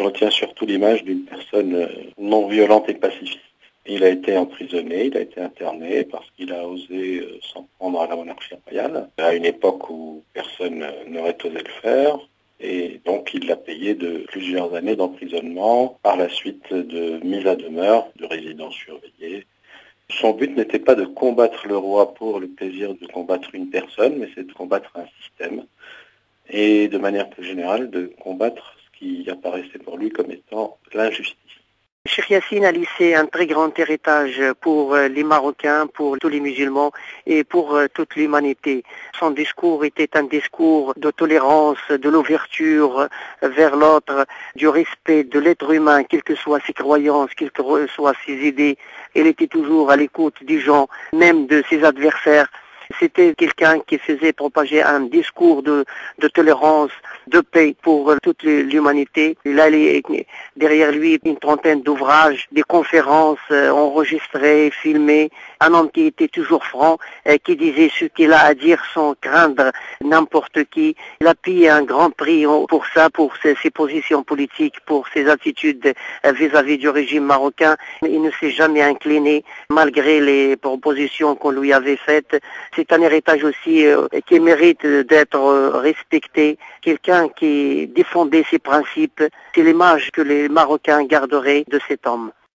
retiens surtout l'image d'une personne non violente et pacifiste. Il a été emprisonné, il a été interné parce qu'il a osé s'en prendre à la monarchie royale, à une époque où personne n'aurait osé le faire. Et donc il l'a payé de plusieurs années d'emprisonnement, par la suite de mise à demeure, de résidence surveillée. Son but n'était pas de combattre le roi pour le plaisir de combattre une personne, mais c'est de combattre un système. Et de manière plus générale, de combattre ce qui apparaissait pour lui comme étant l'injustice. Cheikh Yassine a laissé un très grand héritage pour les Marocains, pour tous les musulmans et pour toute l'humanité. Son discours était un discours de tolérance, de l'ouverture vers l'autre, du respect de l'être humain, quelles que soient ses croyances, quelles que soient ses idées. Il était toujours à l'écoute des gens, même de ses adversaires. C'était quelqu'un qui faisait propager un discours de tolérance, de paix pour toute l'humanité. Il a derrière lui une trentaine d'ouvrages, des conférences enregistrées, filmées. Un homme qui était toujours franc, qui disait ce qu'il a à dire sans craindre n'importe qui. Il a payé un grand prix pour ça, pour ses positions politiques, pour ses attitudes vis-à-vis du régime marocain. Il ne s'est jamais incliné malgré les propositions qu'on lui avait faites. C'est un héritage aussi qui mérite d'être respecté. Quelqu'un qui défendait ses principes, c'est l'image que les Marocains garderaient de cet homme.